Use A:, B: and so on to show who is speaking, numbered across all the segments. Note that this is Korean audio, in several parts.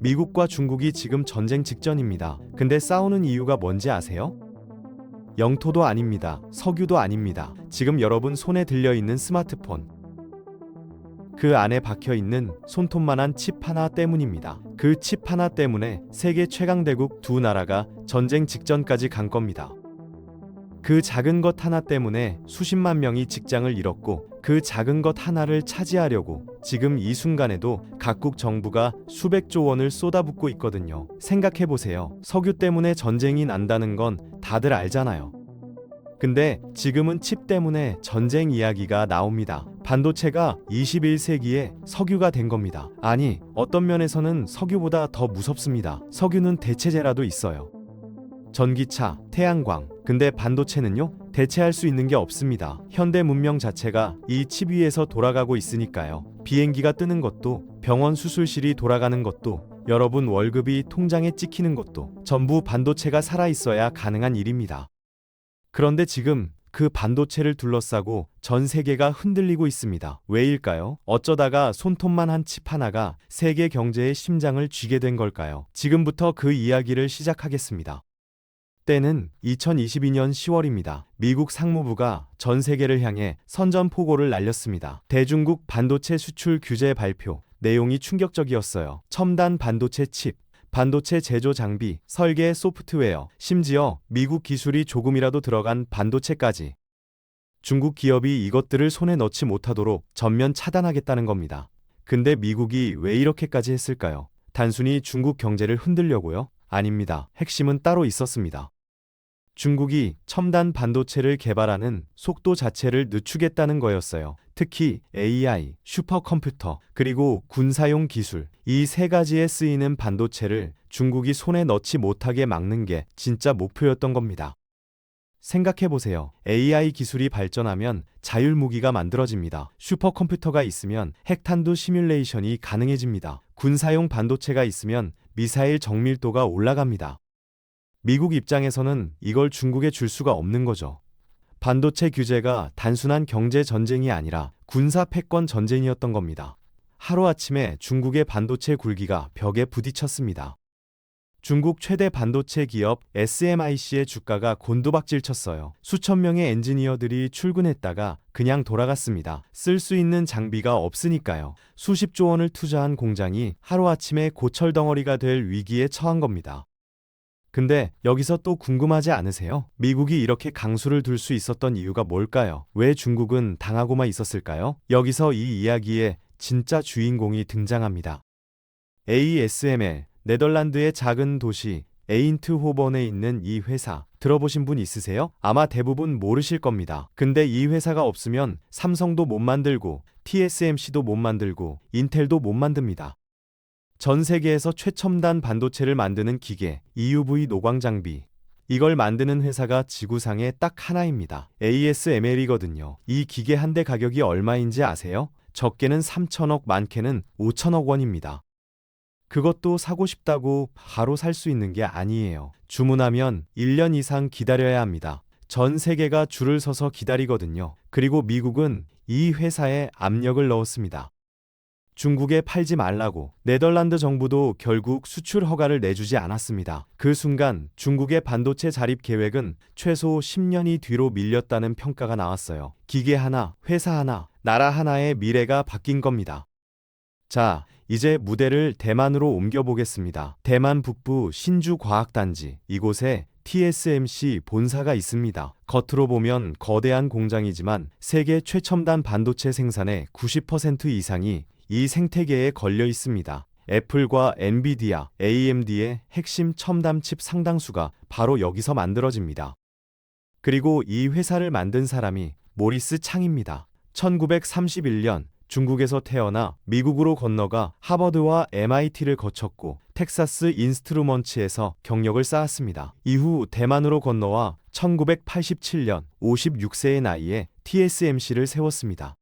A: 미국과 중국이 지금 전쟁 직전입니다. 근데 싸우는 이유가 뭔지 아세요? 영토도 아닙니다. 석유도 아닙니다. 지금 여러분 손에 들려있는 스마트폰. 그 안에 박혀있는 손톱만한 칩 하나 때문입니다. 그 칩 하나 때문에 세계 최강대국 두 나라가 전쟁 직전까지 간 겁니다. 그 작은 것 하나 때문에 수십만 명이 직장을 잃었고, 그 작은 것 하나를 차지하려고 지금 이 순간에도 각국 정부가 수백조 원을 쏟아붓고 있거든요. 생각해보세요. 석유 때문에 전쟁이 난다는 건 다들 알잖아요. 근데 지금은 칩 때문에 전쟁 이야기가 나옵니다. 반도체가 21세기에 석유가 된 겁니다. 아니, 어떤 면에서는 석유보다 더 무섭습니다. 석유는 대체제라도 있어요. 전기차, 태양광. 근데 반도체는요? 대체할 수 있는 게 없습니다. 현대 문명 자체가 이 칩 위에서 돌아가고 있으니까요. 비행기가 뜨는 것도, 병원 수술실이 돌아가는 것도, 여러분 월급이 통장에 찍히는 것도 전부 반도체가 살아있어야 가능한 일입니다. 그런데 지금 그 반도체를 둘러싸고 전 세계가 흔들리고 있습니다. 왜일까요? 어쩌다가 손톱만 한 칩 하나가 세계 경제의 심장을 쥐게 된 걸까요? 지금부터 그 이야기를 시작하겠습니다. 때는 2022년 10월입니다. 미국 상무부가 전 세계를 향해 선전포고를 날렸습니다. 대중국 반도체 수출 규제 발표. 내용이 충격적이었어요. 첨단 반도체 칩, 반도체 제조 장비, 설계 소프트웨어, 심지어 미국 기술이 조금이라도 들어간 반도체까지. 중국 기업이 이것들을 손에 넣지 못하도록 전면 차단하겠다는 겁니다. 근데 미국이 왜 이렇게까지 했을까요? 단순히 중국 경제를 흔들려고요? 아닙니다. 핵심은 따로 있었습니다. 중국이 첨단 반도체를 개발하는 속도 자체를 늦추겠다는 거였어요. 특히 AI, 슈퍼컴퓨터, 그리고 군사용 기술, 이 세 가지에 쓰이는 반도체를 중국이 손에 넣지 못하게 막는 게 진짜 목표였던 겁니다. 생각해보세요. AI 기술이 발전하면 자율무기가 만들어집니다. 슈퍼컴퓨터가 있으면 핵탄두 시뮬레이션이 가능해집니다. 군사용 반도체가 있으면 미사일 정밀도가 올라갑니다. 미국 입장에서는 이걸 중국에 줄 수가 없는 거죠. 반도체 규제가 단순한 경제 전쟁이 아니라 군사 패권 전쟁이었던 겁니다. 하루아침에 중국의 반도체 굴기가 벽에 부딪혔습니다. 중국 최대 반도체 기업 SMIC의 주가가 곤두박질 쳤어요. 수천 명의 엔지니어들이 출근했다가 그냥 돌아갔습니다. 쓸 수 있는 장비가 없으니까요. 수십조 원을 투자한 공장이 하루아침에 고철덩어리가 될 위기에 처한 겁니다. 근데 여기서 또 궁금하지 않으세요? 미국이 이렇게 강수를 둘 수 있었던 이유가 뭘까요? 왜 중국은 당하고만 있었을까요? 여기서 이 이야기의 진짜 주인공이 등장합니다. ASML, 네덜란드의 작은 도시 에인트호번에 있는 이 회사, 들어보신 분 있으세요? 아마 대부분 모르실 겁니다. 근데 이 회사가 없으면 삼성도 못 만들고 TSMC도 못 만들고 인텔도 못 만듭니다. 전 세계에서 최첨단 반도체를 만드는 기계, EUV 노광 장비. 이걸 만드는 회사가 지구상에 딱 하나입니다. ASML이거든요. 이 기계 한 대 가격이 얼마인지 아세요? 적게는 3천억, 많게는 5천억 원입니다. 그것도 사고 싶다고 바로 살 수 있는 게 아니에요. 주문하면 1년 이상 기다려야 합니다. 전 세계가 줄을 서서 기다리거든요. 그리고 미국은 이 회사에 압력을 넣었습니다. 중국에 팔지 말라고. 네덜란드 정부도 결국 수출 허가를 내주지 않았습니다. 그 순간 중국의 반도체 자립 계획은 최소 10년이 뒤로 밀렸다는 평가가 나왔어요. 기계 하나, 회사 하나, 나라 하나의 미래가 바뀐 겁니다. 자, 이제 무대를 대만으로 옮겨보겠습니다. 대만 북부 신주과학단지, 이곳에 TSMC 본사가 있습니다. 겉으로 보면 거대한 공장이지만 세계 최첨단 반도체 생산의 90% 이상이 이 생태계에 걸려 있습니다. 애플과 엔비디아, AMD의 핵심 첨단 칩 상당수가 바로 여기서 만들어집니다. 그리고 이 회사를 만든 사람이 모리스 창입니다. 1931년 중국에서 태어나 미국으로 건너가 하버드와 MIT를 거쳤고 텍사스 인스트루먼츠에서 경력을 쌓았습니다. 이후 대만으로 건너와 1987년 56세의 나이에 TSMC를 세웠습니다.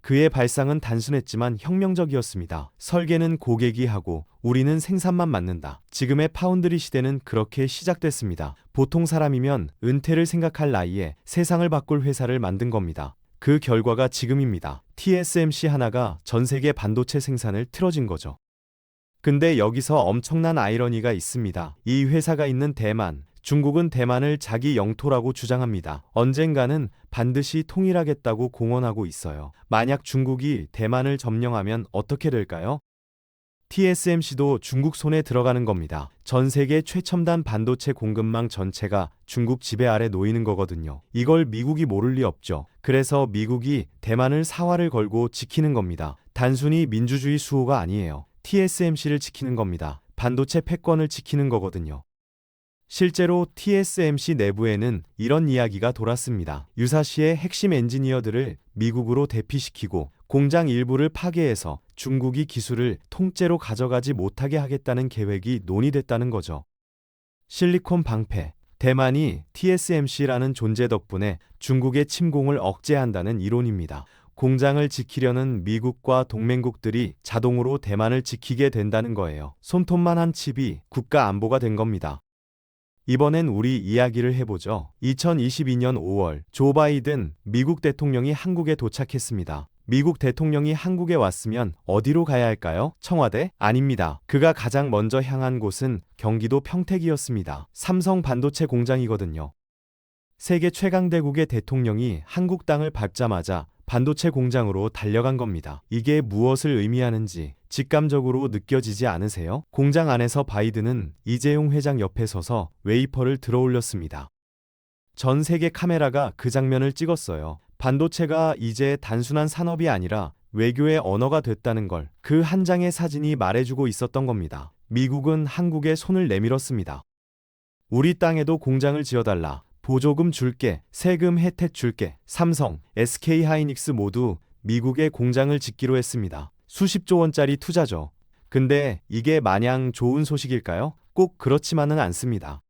A: 그의 발상은 단순했지만 혁명적이었습니다. 설계는 고객이 하고 우리는 생산만 맡는다. 지금의 파운드리 시대는 그렇게 시작됐습니다. 보통 사람이면 은퇴를 생각할 나이에 세상을 바꿀 회사를 만든 겁니다. 그 결과가 지금입니다. TSMC 하나가 전 세계 반도체 생산을 틀어진 거죠. 근데 여기서 엄청난 아이러니가 있습니다. 이 회사가 있는 대만, 중국은 대만을 자기 영토라고 주장합니다. 언젠가는 반드시 통일하겠다고 공언하고 있어요. 만약 중국이 대만을 점령하면 어떻게 될까요? TSMC도 중국 손에 들어가는 겁니다. 전 세계 최첨단 반도체 공급망 전체가 중국 지배 아래 놓이는 거거든요. 이걸 미국이 모를 리 없죠. 그래서 미국이 대만을 사활을 걸고 지키는 겁니다. 단순히 민주주의 수호가 아니에요. TSMC를 지키는 겁니다. 반도체 패권을 지키는 거거든요. 실제로 TSMC 내부에는 이런 이야기가 돌았습니다. 유사시의 핵심 엔지니어들을 미국으로 대피시키고 공장 일부를 파괴해서 중국이 기술을 통째로 가져가지 못하게 하겠다는 계획이 논의됐다는 거죠. 실리콘 방패, 대만이 TSMC라는 존재 덕분에 중국의 침공을 억제한다는 이론입니다. 공장을 지키려는 미국과 동맹국들이 자동으로 대만을 지키게 된다는 거예요. 손톱만 한 칩이 국가 안보가 된 겁니다. 이번엔 우리 이야기를 해보죠. 2022년 5월 조 바이든 미국 대통령이 한국에 도착했습니다. 미국 대통령이 한국에 왔으면 어디로 가야 할까요? 청와대? 아닙니다. 그가 가장 먼저 향한 곳은 경기도 평택이었습니다. 삼성 반도체 공장이거든요. 세계 최강대국의 대통령이 한국 땅을 밟자마자 반도체 공장으로 달려간 겁니다. 이게 무엇을 의미하는지 직감적으로 느껴지지 않으세요? 공장 안에서 바이든은 이재용 회장 옆에 서서 웨이퍼를 들어올렸습니다. 전 세계 카메라가 그 장면을 찍었어요. 반도체가 이제 단순한 산업이 아니라 외교의 언어가 됐다는 걸 그 한 장의 사진이 말해주고 있었던 겁니다. 미국은 한국에 손을 내밀었습니다. 우리 땅에도 공장을 지어달라. 보조금 줄게. 세금 혜택 줄게. 삼성, SK하이닉스 모두 미국에 공장을 짓기로 했습니다. 수십조 원짜리 투자죠. 근데 이게 마냥 좋은 소식일까요? 꼭 그렇지만은 않습니다.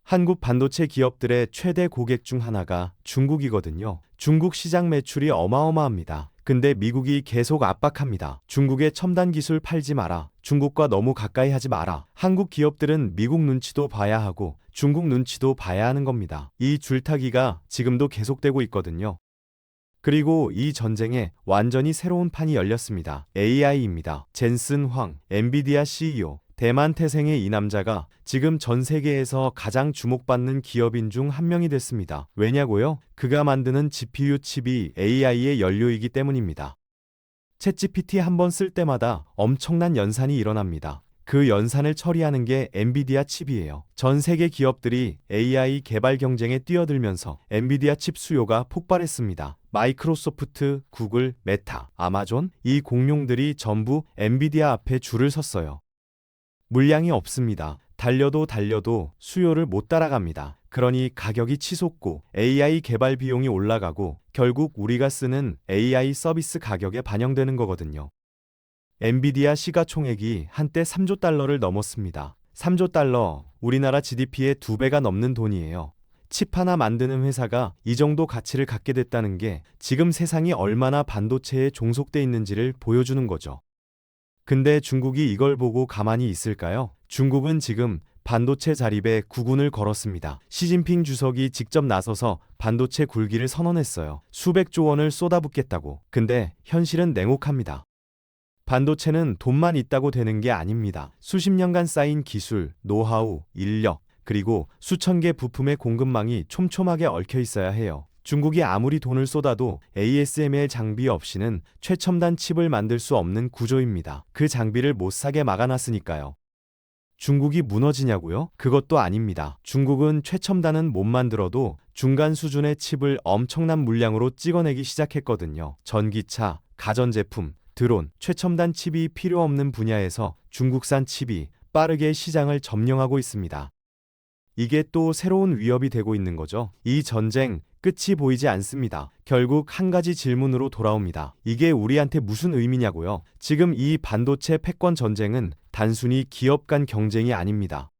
A: 한국 반도체 기업들의 최대 고객 중 하나가 중국이거든요. 중국 시장 매출이 어마어마합니다. 근데 미국이 계속 압박합니다. 중국의 첨단 기술 팔지 마라. 중국과 너무 가까이 하지 마라. 한국 기업들은 미국 눈치도 봐야 하고 중국 눈치도 봐야 하는 겁니다. 이 줄타기가 지금도 계속되고 있거든요. 그리고 이 전쟁에 완전히 새로운 판이 열렸습니다. AI입니다. 젠슨 황, 엔비디아 CEO. 대만 태생의 이 남자가 지금 전 세계에서 가장 주목받는 기업인 중 한 명이 됐습니다. 왜냐고요? 그가 만드는 GPU 칩이 AI의 연료이기 때문입니다. 챗GPT 한 번 쓸 때마다 엄청난 연산이 일어납니다. 그 연산을 처리하는 게 엔비디아 칩이에요. 전 세계 기업들이 AI 개발 경쟁에 뛰어들면서 엔비디아 칩 수요가 폭발했습니다. 마이크로소프트, 구글, 메타, 아마존 이 공룡들이 전부 엔비디아 앞에 줄을 섰어요. 물량이 없습니다. 달려도 수요를 못 따라갑니다. 그러니 가격이 치솟고 AI 개발 비용이 올라가고 결국 우리가 쓰는 AI 서비스 가격에 반영되는 거거든요. 엔비디아 시가총액이 한때 3조 달러를 넘었습니다. 3조 달러, 우리나라 GDP의 2배가 넘는 돈이에요. 칩 하나 만드는 회사가 이 정도 가치를 갖게 됐다는 게 지금 세상이 얼마나 반도체에 종속돼 있는지를 보여주는 거죠. 근데 중국이 이걸 보고 가만히 있을까요? 중국은 지금 반도체 자립에 구군을 걸었습니다. 시진핑 주석이 직접 나서서 반도체 굴기를 선언했어요. 수백조 원을 쏟아붓겠다고. 근데 현실은 냉혹합니다. 반도체는 돈만 있다고 되는 게 아닙니다. 수십 년간 쌓인 기술, 노하우, 인력, 그리고 수천 개 부품의 공급망이 촘촘하게 얽혀 있어야 해요. 중국이 아무리 돈을 쏟아도 ASML 장비 없이는 최첨단 칩을 만들 수 없는 구조입니다. 그 장비를 못 사게 막아놨으니까요. 중국이 무너지냐고요? 그것도 아닙니다. 중국은 최첨단은 못 만들어도 중간 수준의 칩을 엄청난 물량으로 찍어내기 시작했거든요. 전기차, 가전제품, 드론, 최첨단 칩이 필요 없는 분야에서 중국산 칩이 빠르게 시장을 점령하고 있습니다. 이게 또 새로운 위협이 되고 있는 거죠. 이 전쟁 끝이 보이지 않습니다. 결국 한 가지 질문으로 돌아옵니다. 이게 우리한테 무슨 의미냐고요? 지금 이 반도체 패권 전쟁은 단순히 기업 간 경쟁이 아닙니다.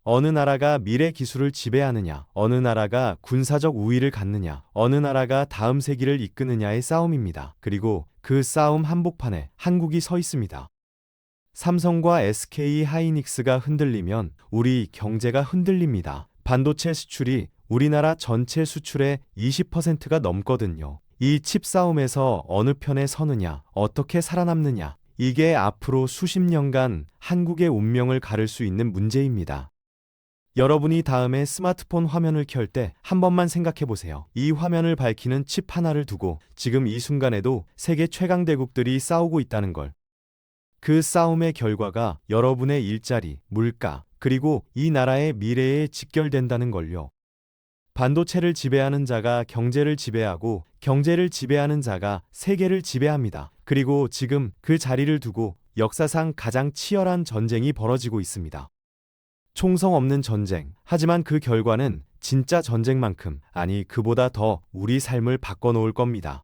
A: 어느 나라가 미래 기술을 지배하느냐, 어느 나라가 군사적 우위를 갖느냐, 어느 나라가 다음 세기를 이끄느냐의 싸움입니다. 그리고 그 싸움 한복판에 한국이 서 있습니다. 삼성과 SK하이닉스가 흔들리면 우리 경제가 흔들립니다. 반도체 수출이 우리나라 전체 수출의 20%가 넘거든요. 이 칩 싸움에서 어느 편에 서느냐, 어떻게 살아남느냐, 이게 앞으로 수십 년간 한국의 운명을 가를 수 있는 문제입니다. 여러분이 다음에 스마트폰 화면을 켤 때 한 번만 생각해 보세요. 이 화면을 밝히는 칩 하나를 두고 지금 이 순간에도 세계 최강 대국들이 싸우고 있다는 걸. 그 싸움의 결과가 여러분의 일자리, 물가, 그리고 이 나라의 미래에 직결된다는 걸요. 반도체를 지배하는 자가 경제를 지배하고 경제를 지배하는 자가 세계를 지배합니다. 그리고 지금 그 자리를 두고 역사상 가장 치열한 전쟁이 벌어지고 있습니다. 총성 없는 전쟁. 하지만 그 결과는 진짜 전쟁만큼, 아니 그보다 더 우리 삶을 바꿔놓을 겁니다.